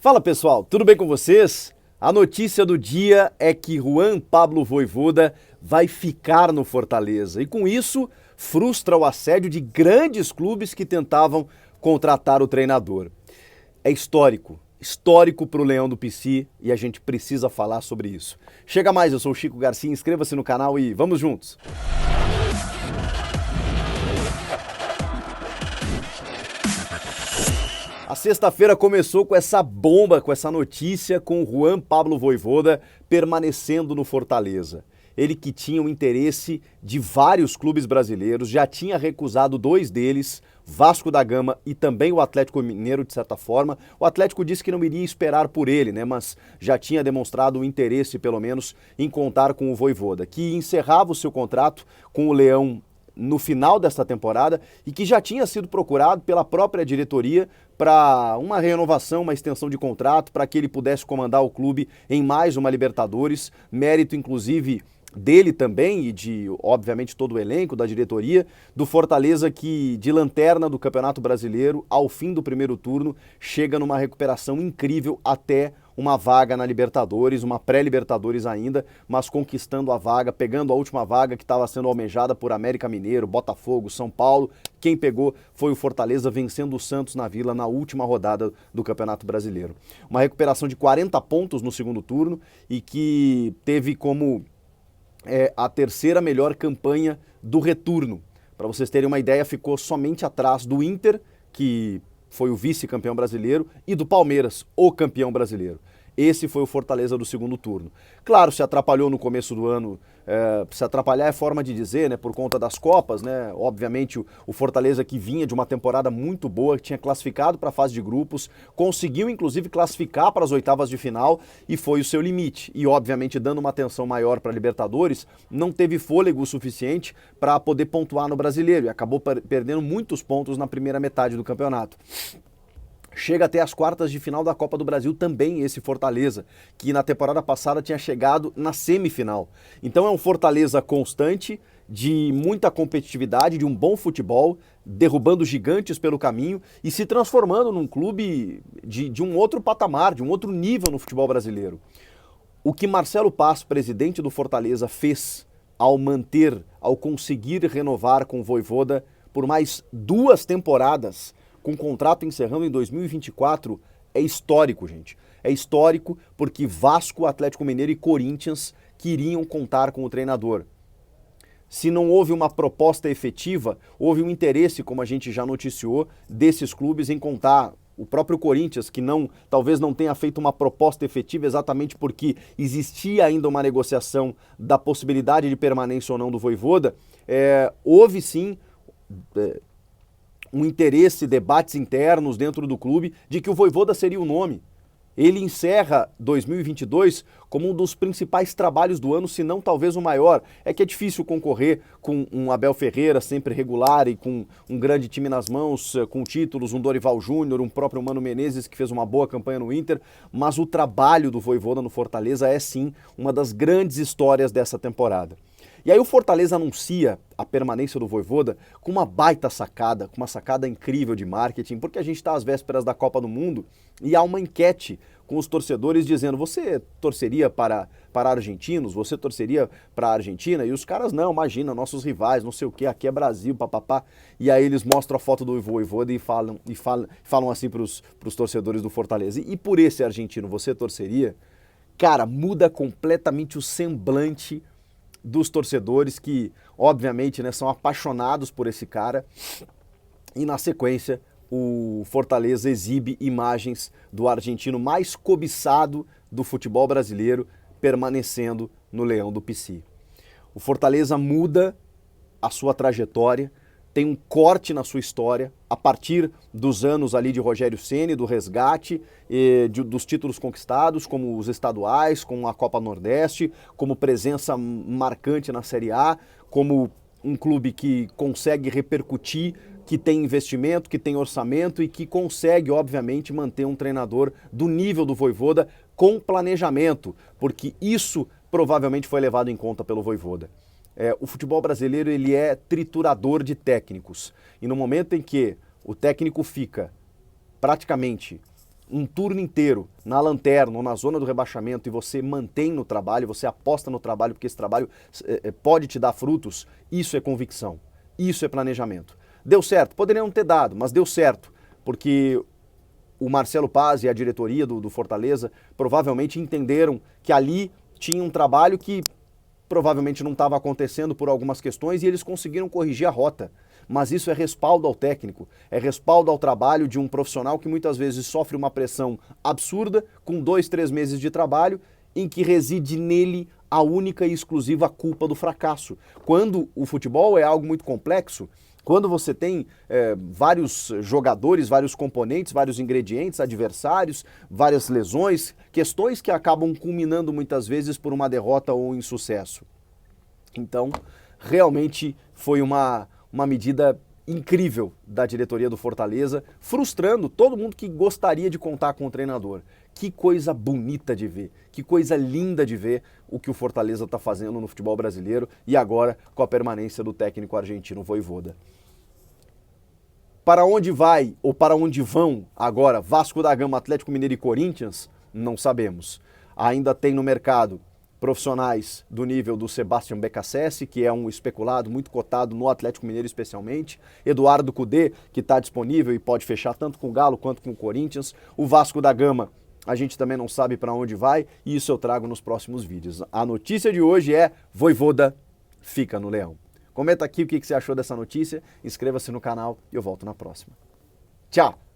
Fala pessoal, tudo bem com vocês? A notícia do dia é que Juan Pablo Vojvoda vai ficar no Fortaleza e com isso frustra o assédio de grandes clubes que tentavam contratar o treinador. É histórico para o Leão do PC e a gente precisa falar sobre isso. Chega mais, eu sou o Chico Garcia, inscreva-se no canal e vamos juntos! A sexta-feira começou com essa bomba, com essa notícia, com o Juan Pablo Vojvoda permanecendo no Fortaleza. Ele que tinha o interesse de vários clubes brasileiros, já tinha recusado 2 deles, Vasco da Gama e também o Atlético Mineiro, de certa forma. O Atlético disse que não iria esperar por ele, né? Mas já tinha demonstrado o interesse, pelo menos, em contar com o Vojvoda, que encerrava o seu contrato com o Leão no final desta temporada e que já tinha sido procurado pela própria diretoria para uma renovação, uma extensão de contrato, para que ele pudesse comandar o clube em mais uma Libertadores, mérito inclusive dele também e de, obviamente, todo o elenco da diretoria, do Fortaleza que, de lanterna do Campeonato Brasileiro, ao fim do primeiro turno, chega numa recuperação incrível até uma vaga na Libertadores, uma pré-Libertadores ainda, mas conquistando a vaga, pegando a última vaga que estava sendo almejada por América Mineiro, Botafogo, São Paulo. Quem pegou foi o Fortaleza vencendo o Santos na Vila na última rodada do Campeonato Brasileiro. Uma recuperação de 40 pontos no segundo turno e que teve como a terceira melhor campanha do retorno. Para vocês terem uma ideia, ficou somente atrás do Inter, que foi o vice-campeão brasileiro, e do Palmeiras, o campeão brasileiro. Esse foi o Fortaleza do segundo turno. Claro, se atrapalhou no começo do ano, se atrapalhar é forma de dizer, né, por conta das Copas, né, obviamente o Fortaleza que vinha de uma temporada muito boa, que tinha classificado para a fase de grupos, conseguiu inclusive classificar para as oitavas de final e foi o seu limite. E obviamente dando uma atenção maior para a Libertadores, não teve fôlego suficiente para poder pontuar no Brasileiro e acabou perdendo muitos pontos na primeira metade do campeonato. Chega até as quartas de final da Copa do Brasil também esse Fortaleza, que na temporada passada tinha chegado na semifinal. Então é um Fortaleza constante, de muita competitividade, de um bom futebol, derrubando gigantes pelo caminho e se transformando num clube de um outro patamar, de um outro nível no futebol brasileiro. O que Marcelo Paz, presidente do Fortaleza, fez ao conseguir renovar com o Vojvoda por mais 2 temporadas, com o contrato encerrando em 2024, é histórico, gente. É histórico porque Vasco, Atlético Mineiro e Corinthians queriam contar com o treinador. Se não houve uma proposta efetiva, houve um interesse, como a gente já noticiou, desses clubes em contar. O próprio Corinthians, que talvez não tenha feito uma proposta efetiva exatamente porque existia ainda uma negociação da possibilidade de permanência ou não do Vojvoda, houve sim um interesse, debates internos dentro do clube de que o Vojvoda seria o nome. Ele encerra 2022 como um dos principais trabalhos do ano, se não talvez o maior. É que é difícil concorrer com um Abel Ferreira sempre regular e com um grande time nas mãos, com títulos, um Dorival Júnior, um próprio Mano Menezes que fez uma boa campanha no Inter, mas o trabalho do Vojvoda no Fortaleza é sim uma das grandes histórias dessa temporada. E aí o Fortaleza anuncia a permanência do Vojvoda com uma baita sacada, com uma sacada incrível de marketing, porque a gente está às vésperas da Copa do Mundo e há uma enquete com os torcedores dizendo: você torceria para argentinos? Você torceria para a Argentina? E os caras: não, imagina, nossos rivais, não sei o que, aqui é Brasil, papapá. E aí eles mostram a foto do Vojvoda e falam assim para os torcedores do Fortaleza: e por esse argentino, você torceria? Cara, muda completamente o semblante dos torcedores que, obviamente, né, são apaixonados por esse cara. E na sequência, o Fortaleza exibe imagens do argentino mais cobiçado do futebol brasileiro permanecendo no Leão do PC. O Fortaleza muda a sua trajetória, tem um corte na sua história a partir dos anos ali de Rogério Ceni, do resgate, dos títulos conquistados, como os estaduais, como a Copa Nordeste, como presença marcante na Série A, como um clube que consegue repercutir, que tem investimento, que tem orçamento e que consegue, obviamente, manter um treinador do nível do Vojvoda com planejamento, porque isso provavelmente foi levado em conta pelo Vojvoda. O futebol brasileiro ele é triturador de técnicos. E no momento em que o técnico fica praticamente um turno inteiro na lanterna ou na zona do rebaixamento e você mantém no trabalho, você aposta no trabalho porque esse trabalho pode te dar frutos, isso é convicção, isso é planejamento. Deu certo, poderia não ter dado, mas deu certo, porque o Marcelo Paz e a diretoria do Fortaleza provavelmente entenderam que ali tinha um trabalho que provavelmente não estava acontecendo por algumas questões e eles conseguiram corrigir a rota. Mas isso é respaldo ao técnico, é respaldo ao trabalho de um profissional que muitas vezes sofre uma pressão absurda com 2, 3 meses de trabalho em que reside nele a única e exclusiva culpa do fracasso. Quando o futebol é algo muito complexo, quando você tem vários jogadores, vários componentes, vários ingredientes, adversários, várias lesões, questões que acabam culminando muitas vezes por uma derrota ou um insucesso. Então, realmente foi uma medida incrível da diretoria do Fortaleza, frustrando todo mundo que gostaria de contar com o treinador. Que coisa bonita de ver, que coisa linda de ver o que o Fortaleza está fazendo no futebol brasileiro e agora com a permanência do técnico argentino Vojvoda. Para onde vai ou para onde vão agora Vasco da Gama, Atlético Mineiro e Corinthians? Não sabemos. Ainda tem no mercado profissionais do nível do Sebastian Becassese, que é um especulado muito cotado no Atlético Mineiro especialmente, Eduardo Cudê, que está disponível e pode fechar tanto com o Galo quanto com o Corinthians, o Vasco da Gama, a gente também não sabe para onde vai e isso eu trago nos próximos vídeos. A notícia de hoje é Vojvoda fica no Leão. Comenta aqui o que você achou dessa notícia, inscreva-se no canal e eu volto na próxima. Tchau!